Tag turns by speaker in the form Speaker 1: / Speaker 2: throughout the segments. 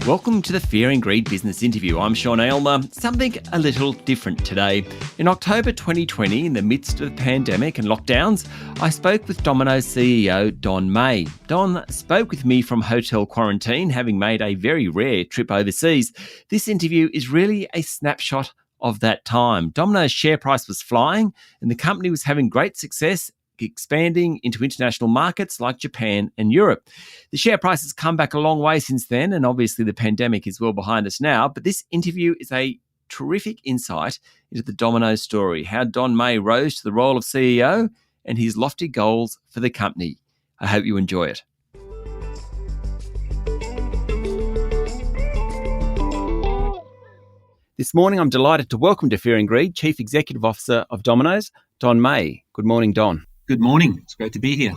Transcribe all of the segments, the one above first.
Speaker 1: Welcome to the Fear and Greed Business Interview. I'm Sean Aylmer. Something a little different today. In October 2020, in the midst of the pandemic and lockdowns, I spoke with Domino's CEO, Don Meij. Don spoke with me from hotel quarantine, having made a very rare trip overseas. This interview is really a snapshot of that time. Domino's share price was flying and the company was having great success expanding into international markets like Japan and Europe. The share price has come back a long way since then, and obviously the pandemic is well behind us now, but this interview is a terrific insight into the Domino's story, how Don Meij rose to the role of CEO and his lofty goals for the company. I hope you enjoy it. This morning, I'm delighted to welcome to Fear and Greed Chief Executive Officer of Domino's, Don Meij. Good morning, Don.
Speaker 2: Good morning. It's great to be here.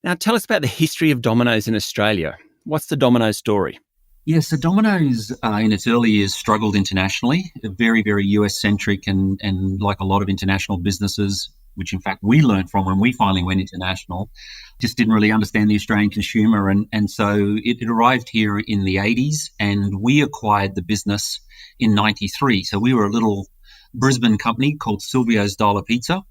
Speaker 1: Now, tell us about the history of Domino's in Australia. What's the Domino's story?
Speaker 2: Yes, so Domino's in its early years struggled internationally, very, very US-centric and like a lot of international businesses, which in fact we learned from when we finally went international, just didn't really understand the Australian consumer. And so it arrived here in the 80s and we acquired the business in 93. So we were a little Brisbane company called Silvio's Dollar Pizza.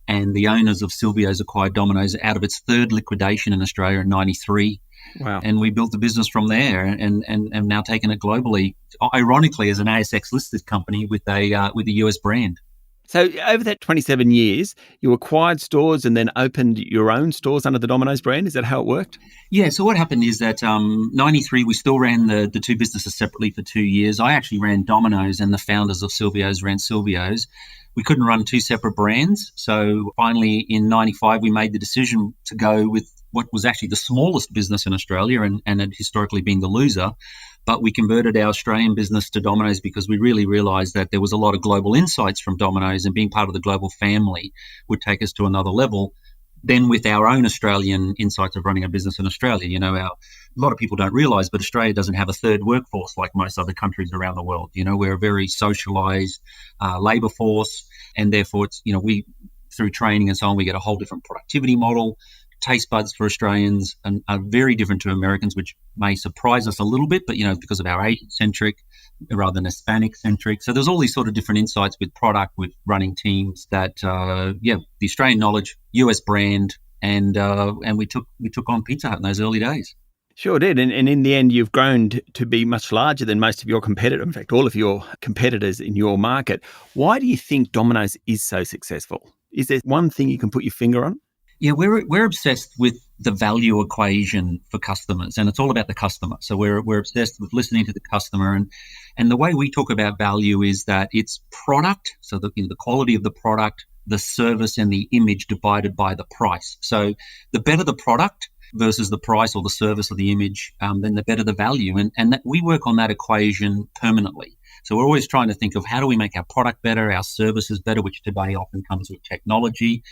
Speaker 2: And the owners of Silvio's acquired Domino's out of its third liquidation in Australia in 93.
Speaker 1: Wow.
Speaker 2: And we built the business from there and now taken it globally, ironically as an ASX-listed company with a US brand.
Speaker 1: So over that 27 years, you acquired stores and then opened your own stores under the Domino's brand. Is that how it worked?
Speaker 2: Yeah, so what happened is that 93, we still ran the two businesses separately for 2 years. I actually ran Domino's and the founders of Silvio's ran Silvio's. We couldn't run two separate brands. So finally in 95, we made the decision to go with what was actually the smallest business in Australia and had historically been the loser. But we converted our Australian business to Domino's because we really realised that there was a lot of global insights from Domino's and being part of the global family would take us to another level. Then with our own Australian insights of running a business in Australia, a lot of people don't realise, but Australia doesn't have a third workforce like most other countries around the world. We're a very socialised labour force, and therefore it's, we through training and so on, we get a whole different productivity model. Taste buds for Australians are very different to Americans, which may surprise us a little bit, but, because of our Asian-centric rather than Hispanic-centric. So there's all these sort of different insights with product, with running teams that, the Australian knowledge, US brand, and we took on Pizza Hut in those early days.
Speaker 1: Sure did. And in the end, you've grown to be much larger than most of your competitors, in fact, all of your competitors in your market. Why do you think Domino's is so successful? Is there one thing you can put your finger on?
Speaker 2: Yeah, we're obsessed with the value equation for customers, and it's all about the customer. So we're obsessed with listening to the customer, and the way we talk about value is that it's product, so the quality of the product, the service, and the image divided by the price. So the better the product versus the price or the service or the image, then the better the value, and that we work on that equation permanently. So we're always trying to think of how do we make our product better, our services better, which today often comes with technology.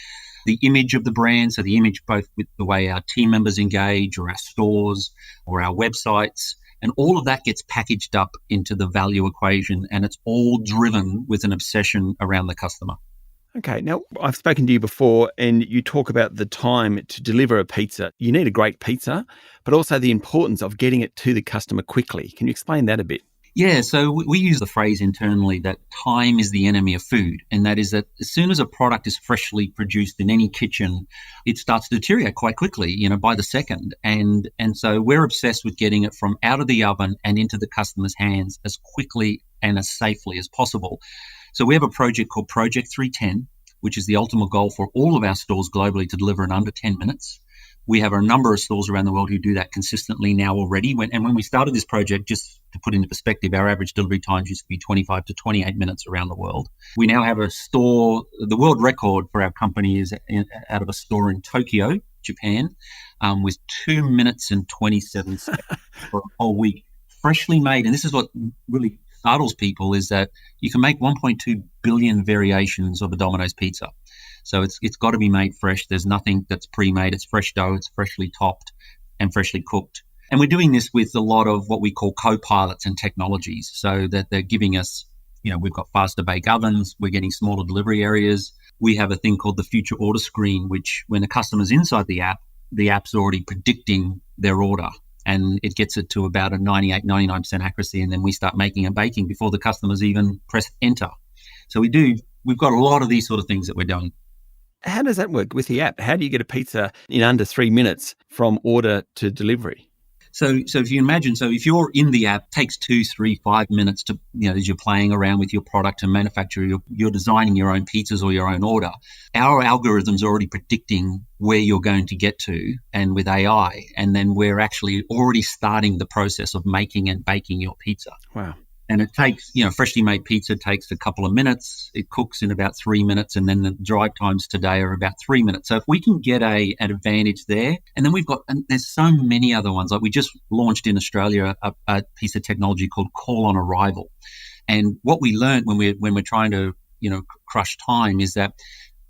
Speaker 2: The image of the brand, so the image both with the way our team members engage or our stores or our websites, and all of that gets packaged up into the value equation, and it's all driven with an obsession around the customer.
Speaker 1: Okay, now I've spoken to you before and you talk about the time to deliver a pizza. You need a great pizza, but also the importance of getting it to the customer quickly. Can you explain that a bit?
Speaker 2: Yeah, so we use the phrase internally that time is the enemy of food. And that is that as soon as a product is freshly produced in any kitchen, it starts to deteriorate quite quickly, by the second. And so we're obsessed with getting it from out of the oven and into the customer's hands as quickly and as safely as possible. So we have a project called Project 310, which is the ultimate goal for all of our stores globally to deliver in under 10 minutes. We have a number of stores around the world who do that consistently now already. When we started this project, just to put into perspective, our average delivery times used to be 25 to 28 minutes around the world. We now have a store, the world record for our company is out of a store in Tokyo, Japan, with 2 minutes and 27 seconds for a whole week, freshly made. And this is what really startles people, is that you can make 1.2 billion variations of a Domino's pizza. So it's got to be made fresh. There's nothing that's pre-made. It's fresh dough. It's freshly topped and freshly cooked. And we're doing this with a lot of what we call co-pilots and technologies, so that they're giving us, we've got faster bake ovens. We're getting smaller delivery areas. We have a thing called the future order screen, which when a customer's inside the app's already predicting their order. and it gets it to about a 98, 99% accuracy, and then we start making and baking before the customers even press enter. So we've got a lot of these sort of things that we're doing.
Speaker 1: How does that work with the app? How do you get a pizza in under 3 minutes from order to delivery?
Speaker 2: So if you imagine, if you're in the app, it takes 2, 3, 5 minutes to, as you're playing around with your product and manufacturer, you're designing your own pizzas or your own order. Our algorithm's already predicting where you're going to get to, and with AI, and then we're actually already starting the process of making and baking your pizza.
Speaker 1: Wow.
Speaker 2: And it takes, freshly made pizza takes a couple of minutes. It cooks in about 3 minutes, and then the drive times today are about 3 minutes. So if we can get an advantage there, and then and there's so many other ones. Like we just launched in Australia a piece of technology called Call on Arrival. And what we learned when we're trying to, crush time is that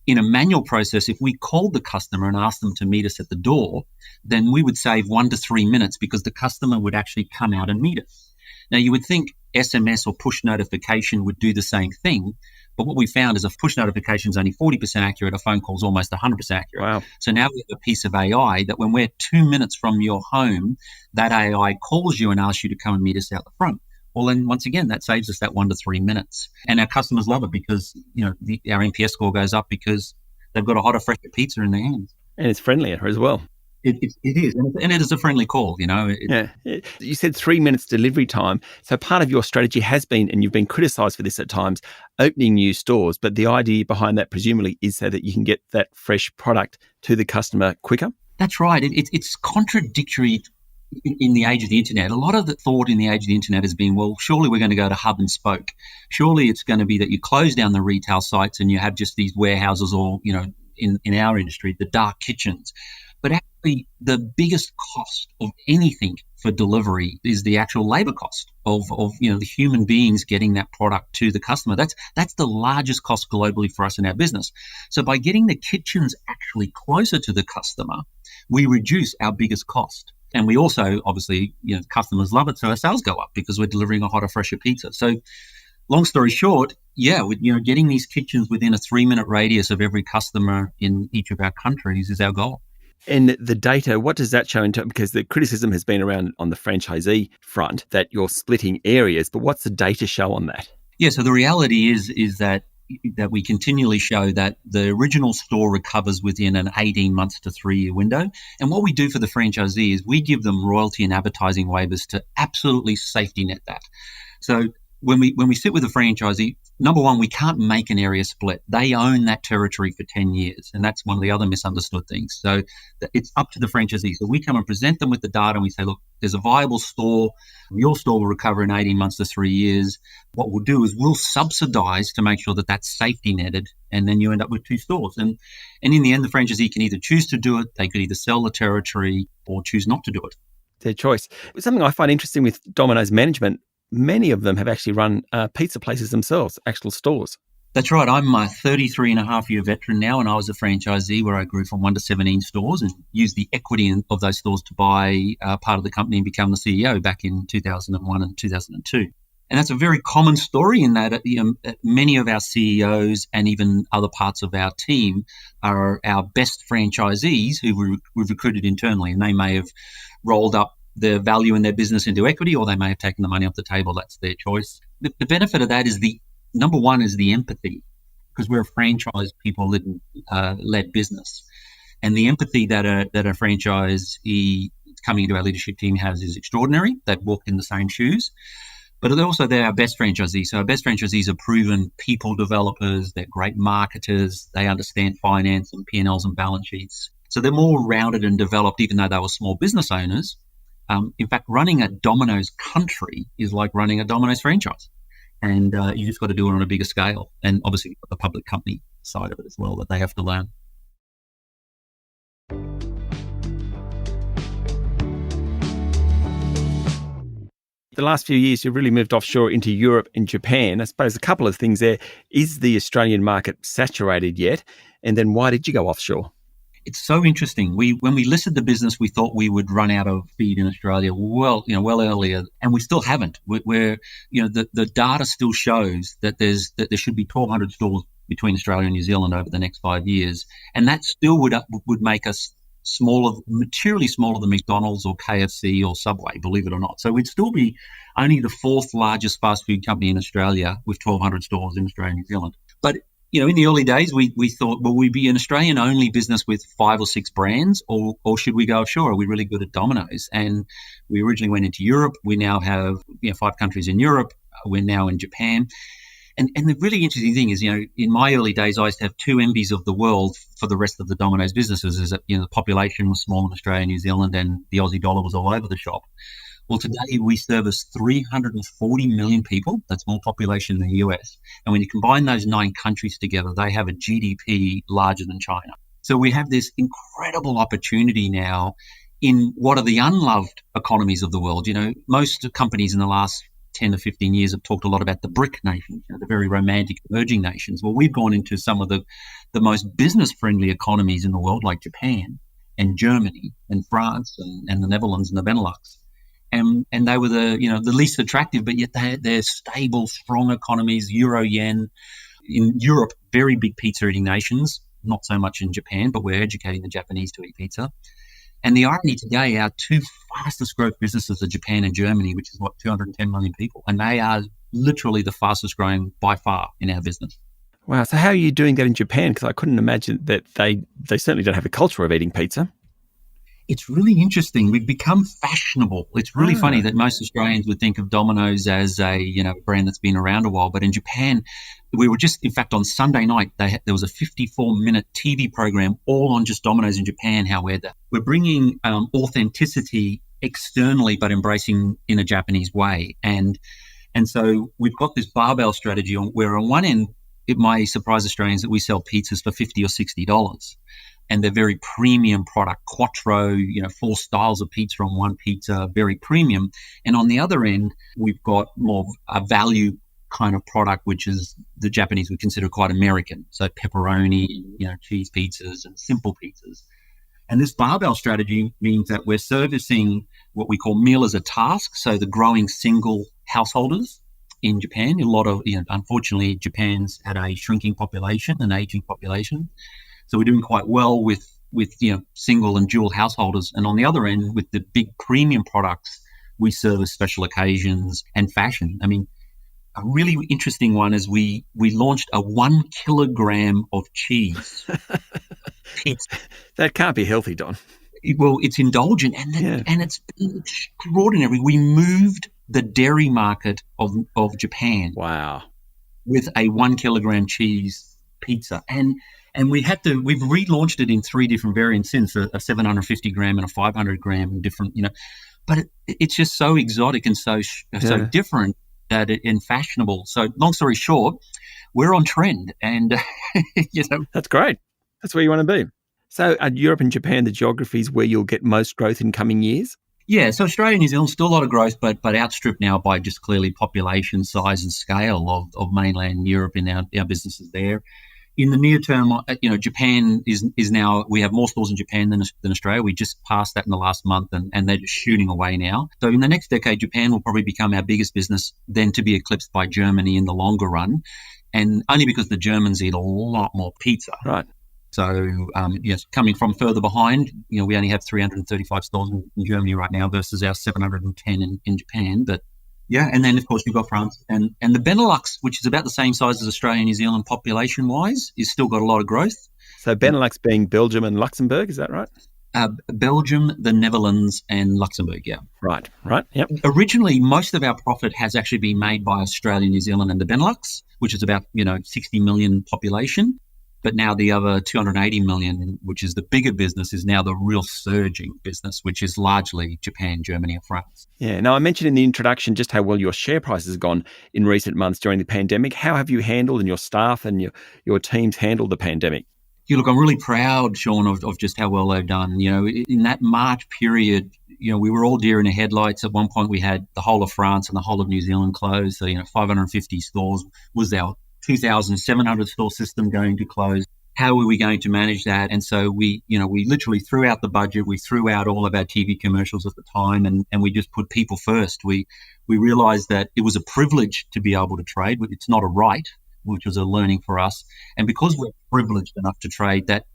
Speaker 2: in a manual process, if we called the customer and asked them to meet us at the door, then we would save 1 to 3 minutes because the customer would actually come out and meet us. Now, you would think SMS or push notification would do the same thing, but what we found is a push notification is only 40% accurate, a phone call is almost 100% accurate.
Speaker 1: Wow.
Speaker 2: So now we have a piece of AI that when we're 2 minutes from your home, that AI calls you and asks you to come and meet us out the front. Well, then once again, that saves us that 1 to 3 minutes. And our customers love it because, our NPS score goes up because they've got a hotter, fresher pizza in their hands.
Speaker 1: And it's friendlier as well.
Speaker 2: It is, and it is a friendly call,
Speaker 1: Yeah. You said 3 minutes delivery time. So part of your strategy has been, and you've been criticised for this at times, opening new stores. But the idea behind that presumably is so that you can get that fresh product to the customer quicker?
Speaker 2: That's right. It's contradictory in the age of the internet. A lot of the thought in the age of the internet has been, well, surely we're going to go to hub and spoke. Surely it's going to be that you close down the retail sites and you have just these warehouses or, in our industry, the dark kitchens. But actually, the biggest cost of anything for delivery is the actual labor cost of the human beings getting that product to the customer. That's the largest cost globally for us in our business. So by getting the kitchens actually closer to the customer, we reduce our biggest cost. And we also, obviously, customers love it, so our sales go up because we're delivering a hotter, fresher pizza. So long story short, getting these kitchens within a 3-minute radius of every customer in each of our countries is our goal.
Speaker 1: And the data, what does that show in terms? Because the criticism has been around on the franchisee front that you're splitting areas, but what's the data show on that?
Speaker 2: Yeah, so the reality is that we continually show that the original store recovers within an 18 months to 3-year window. And what we do for the franchisee is we give them royalty and advertising waivers to absolutely safety net that. So when we sit with a franchisee, number one, we can't make an area split. They own that territory for 10 years. And that's one of the other misunderstood things. So it's up to the franchisee. So we come and present them with the data and we say, look, there's a viable store. Your store will recover in 18 months to 3 years. What we'll do is we'll subsidize to make sure that that's safety netted. And then you end up with 2 stores. And in the end, the franchisee can either choose to do it. They could either sell the territory or choose not to do it.
Speaker 1: Their choice. Something I find interesting with Domino's management, many of them have actually run pizza places themselves, actual stores.
Speaker 2: That's right. I'm a 33-and-a-half-year veteran now, and I was a franchisee where I grew from 1 to 17 stores and used the equity of those stores to buy part of the company and become the CEO back in 2001 and 2002. And that's a very common story in that many of our CEOs and even other parts of our team are our best franchisees who we've recruited internally, and they may have rolled up the value in their business into equity, or they may have taken the money off the table. That's their choice. The benefit of that is number one is the empathy, because we're a franchise people-led business, and the empathy that a franchisee coming into our leadership team has is extraordinary. They've walked in the same shoes, but they're our best franchisees. So our best franchisees are proven people developers. They're great marketers. They understand finance and P&Ls and balance sheets. So they're more rounded and developed, even though they were small business owners. In fact, running a Domino's country is like running a Domino's franchise. And you just got to do it on a bigger scale. And obviously the public company side of it as well that they have to learn.
Speaker 1: The last few years, you've really moved offshore into Europe and Japan. I suppose a couple of things there. Is the Australian market saturated yet? And then why did you go offshore?
Speaker 2: It's so interesting. When we listed the business, we thought we would run out of feed in Australia well earlier, and we still haven't. The data still shows that there should be 1,200 stores between Australia and New Zealand over the next 5 years, and that still would make us materially smaller than McDonald's or KFC or Subway, believe it or not. So we'd still be only the fourth largest fast food company in Australia with 1,200 stores in Australia and New Zealand. But, in the early days, we thought, will we be an Australian-only business with 5 or 6 brands, or should we go offshore? Are we really good at Domino's? And we originally went into Europe. We now have 5 countries in Europe. We're now in Japan. And the really interesting thing is, in my early days, I used to have 2 envies of the world for the rest of the Domino's businesses, is that, the population was small in Australia and New Zealand and the Aussie dollar was all over the shop. Well, today we service 340 million people. That's more population than the US. And when you combine those 9 countries together, they have a GDP larger than China. So we have this incredible opportunity now in what are the unloved economies of the world. Most companies in the last 10 to 15 years have talked a lot about the BRIC nations, the very romantic emerging nations. Well, we've gone into some of the most business-friendly economies in the world, like Japan and Germany and France and the Netherlands and the Benelux. And they were the least attractive, but yet they're stable, strong economies, euro, yen. In Europe, very big pizza eating nations, not so much in Japan, but we're educating the Japanese to eat pizza. And the irony today, our 2 fastest growth businesses are Japan and Germany, which is 210 million people. And they are literally the fastest growing by far in our business.
Speaker 1: Wow. So how are you doing that in Japan? Because I couldn't imagine that they certainly don't have a culture of eating pizza.
Speaker 2: It's really interesting. We've become fashionable. It's really funny that most Australians would think of Domino's as a brand that's been around a while. But in Japan, we were just, in fact, on Sunday night, there was a 54-minute TV program all on just Domino's in Japan, how we're bringing authenticity externally, but embracing in a Japanese way. And so we've got this barbell strategy where on one end, it may surprise Australians that we sell pizzas for $50 or $60. And they're very premium product, quattro, 4 styles of pizza on one pizza, very premium. And on the other end, we've got more a value kind of product, which is the Japanese would consider quite American. So pepperoni, cheese pizzas and simple pizzas. And this barbell strategy means that we're servicing what we call meal as a task. So the growing single householders in Japan, a lot of, unfortunately, Japan's had a shrinking population, an aging population. So we're doing quite well with single and dual householders. And on the other end, with the big premium products, we service special occasions and fashion. I mean, a really interesting one is we launched a 1 kilogram of cheese.
Speaker 1: That can't be healthy, Don.
Speaker 2: Well, it's indulgent and it's been extraordinary. We moved the dairy market of Japan.
Speaker 1: Wow.
Speaker 2: With a 1 kilogram cheese pizza. And we've relaunched it in 3 different variants since, a 750 gram and a 500 gram different, but it's just so exotic and so different and fashionable. So long story short, we're on trend and,
Speaker 1: That's great. That's where you want to be. So are Europe and Japan the geographies where you'll get most growth in coming years?
Speaker 2: Yeah, so Australia and New Zealand, still a lot of growth, but outstripped now by just clearly population, size and scale of mainland Europe in our businesses there. In the near term, Japan is now, we have more stores in Japan than Australia. We just passed that in the last month and they're just shooting away now. So in the next decade, Japan will probably become our biggest business, then to be eclipsed by Germany in the longer run. And only because the Germans eat a lot more pizza.
Speaker 1: Right.
Speaker 2: So, yes, coming from further behind, we only have 335 stores in Germany right now versus our 710 in Japan. But yeah, and then of course you've got France and the Benelux, which is about the same size as Australia and New Zealand population-wise, is still got a lot of growth.
Speaker 1: So Benelux being Belgium and Luxembourg, is that right?
Speaker 2: Belgium, the Netherlands, and Luxembourg, yeah.
Speaker 1: Right, yep.
Speaker 2: Originally, most of our profit has actually been made by Australia, New Zealand, and the Benelux, which is about 60 million population. But now the other 280 million, which is the bigger business, is now the real surging business, which is largely Japan, Germany, and France.
Speaker 1: Yeah. Now, I mentioned in the introduction just how well your share price has gone in recent months during the pandemic. How have you handled, and your staff and your teams handled the pandemic?
Speaker 2: Yeah, look, I'm really proud, Sean, of just how well they've done. In that March period, we were all deer in the headlights. At one point, we had the whole of France and the whole of New Zealand closed. So, 550 stores was our 2,700 store system going to close. How were we going to manage that? And so we literally threw out the budget. We threw out all of our TV commercials at the time, and we just put people first. We realized that it was a privilege to be able to trade. It's not a right, which was a learning for us. And because we're privileged enough to trade, that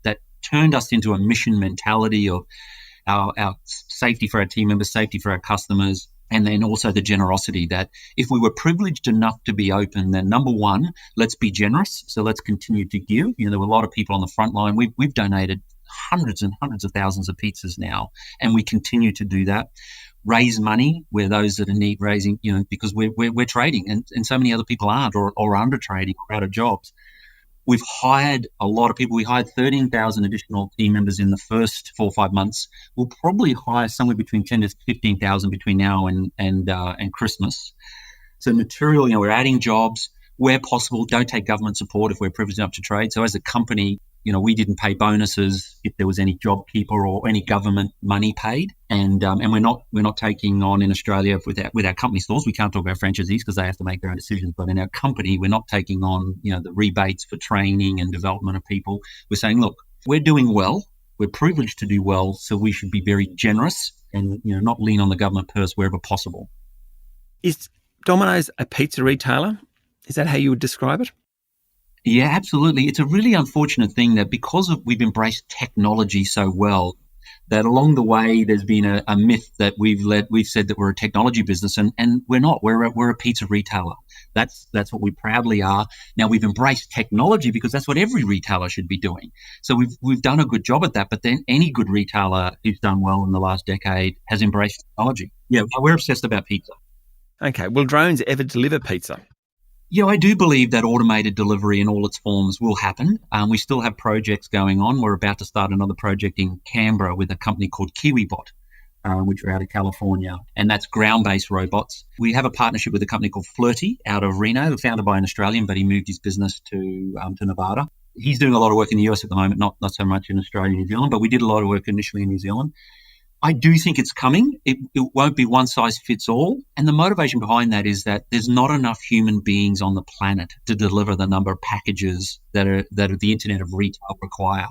Speaker 2: turned us into a mission mentality of our safety for our team members, safety for our customers, and then also the generosity that if we were privileged enough to be open, then number one, let's be generous. So let's continue to give. There were a lot of people on the front line. We've donated hundreds and hundreds of thousands of pizzas now, and we continue to do that. Raise money where those that are need raising, because we're trading and so many other people aren't or under trading or out of jobs. We've hired a lot of people. We hired 13,000 additional team members in the first 4 or 5 months. We'll probably hire somewhere between 10 to 15,000 between now and Christmas. So material, we're adding jobs where possible. Don't take government support if we're privileged enough to trade. So as a company, we didn't pay bonuses if there was any JobKeeper or any government money paid, and we're not taking on in Australia with our company stores. We can't talk about franchisees because they have to make their own decisions. But in our company, we're not taking on the rebates for training and development of people. We're saying, look, we're doing well. We're privileged to do well, so we should be very generous and not lean on the government purse wherever possible.
Speaker 1: Is Domino's a pizza retailer? Is that how you would describe it?
Speaker 2: Yeah, absolutely. It's a really unfortunate thing that because we've embraced technology so well, that along the way there's been a myth that we've said that we're a technology business, and we're not. We're a pizza retailer. That's what we proudly are. Now we've embraced technology because that's what every retailer should be doing. So we've done a good job at that. But then any good retailer who's done well in the last decade has embraced technology. Yeah, we're obsessed about pizza.
Speaker 1: Okay. Will drones ever deliver pizza?
Speaker 2: Yeah, I do believe that automated delivery in all its forms will happen. We still have projects going on. We're about to start another project in Canberra with a company called KiwiBot, which are out of California, and that's ground-based robots. We have a partnership with a company called Flirty out of Reno, founded by an Australian, but he moved his business to Nevada. He's doing a lot of work in the US at the moment, not so much in Australia and New Zealand, but we did a lot of work initially in New Zealand. I do think it's coming. It won't be one size fits all. And the motivation behind that is that there's not enough human beings on the planet to deliver the number of packages that the Internet of Retail require.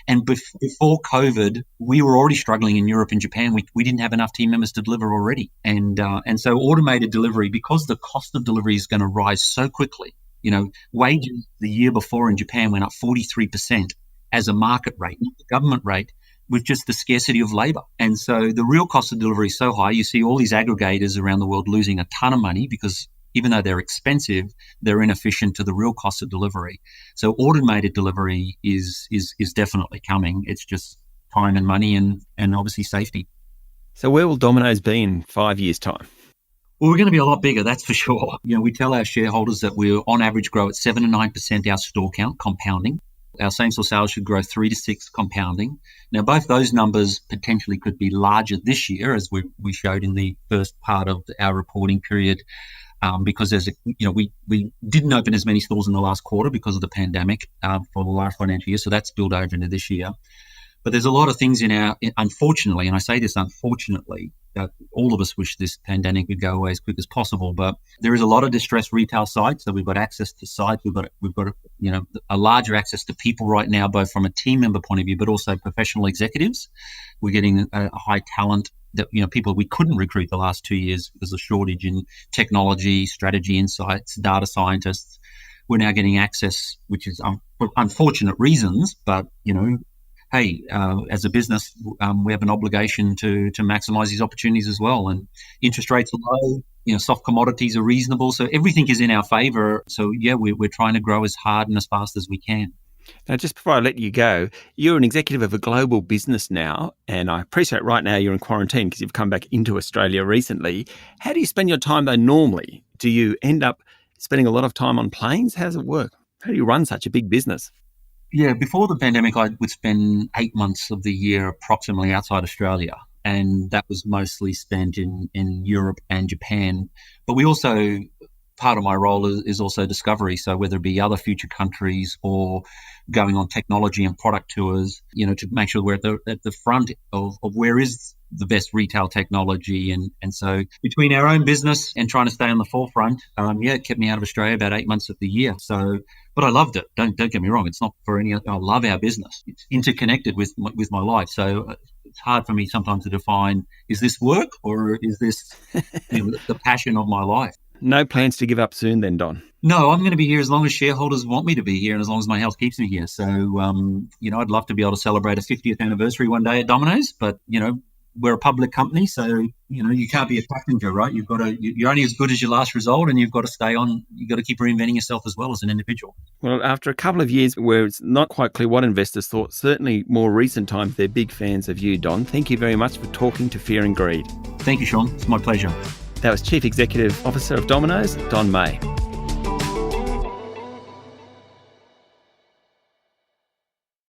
Speaker 2: And before COVID, we were already struggling in Europe and Japan. We didn't have enough team members to deliver already. And so automated delivery, because the cost of delivery is going to rise so quickly, wages the year before in Japan went up 43% as a market rate, not the government rate, with just the scarcity of labor. And so the real cost of delivery is so high, you see all these aggregators around the world losing a ton of money because even though they're expensive, they're inefficient to the real cost of delivery. So automated delivery is definitely coming. It's just time and money and obviously safety.
Speaker 1: So where will Domino's be in 5 years' time?
Speaker 2: Well, we're going to be a lot bigger, that's for sure. We tell our shareholders that we'll on average grow at 7 to 9% our store count compounding. Our same-store sales should grow 3 to 6 compounding. Now, both those numbers potentially could be larger this year, as we showed in the first part of our reporting period, because we didn't open as many stores in the last quarter because of the pandemic for the last financial year, so that's spilled over into this year. But there's a lot of things unfortunately, and I say this unfortunately, that all of us wish this pandemic would go away as quick as possible. But there is a lot of distressed retail sites. So we've got access to sites. We've got a larger access to people right now, both from a team member point of view, but also professional executives. We're getting a high talent that people we couldn't recruit the last 2 years because of shortage in technology, strategy, insights, data scientists. We're now getting access, which is for unfortunate reasons, but hey, as a business, we have an obligation to maximize these opportunities as well. And interest rates are low, soft commodities are reasonable. So everything is in our favor. So yeah, we're trying to grow as hard and as fast as we can.
Speaker 1: Now, just before I let you go, you're an executive of a global business now, and I appreciate right now you're in quarantine because you've come back into Australia recently. How do you spend your time though normally? Do you end up spending a lot of time on planes? How does it work? How do you run such a big business?
Speaker 2: Yeah, before the pandemic, I would spend 8 months of the year approximately outside Australia, and that was mostly spent in Europe and Japan. But we also, part of my role is also discovery. So whether it be other future countries or going on technology and product tours, to make sure we're at the front of where is the best retail technology. And so between our own business and trying to stay on the forefront, it kept me out of Australia about 8 months of the year. So, but I loved it. Don't get me wrong. It's not for any. I love our business. It's interconnected with my life. So it's hard for me sometimes to define: is this work or is this the passion of my life?
Speaker 1: No plans to give up soon then, Don?
Speaker 2: No, I'm going to be here as long as shareholders want me to be here and as long as my health keeps me here. So, I'd love to be able to celebrate a 50th anniversary one day at Domino's, but, we're a public company, so, you can't be a passenger, right? You're only as good as your last result, and you've got to stay on. You've got to keep reinventing yourself as well as an individual.
Speaker 1: Well, after a couple of years where it's not quite clear what investors thought, certainly more recent times, they're big fans of you, Don. Thank you very much for talking to Fear and Greed.
Speaker 2: Thank you, Sean. It's my pleasure.
Speaker 1: That was Chief Executive Officer of Domino's, Don Meij.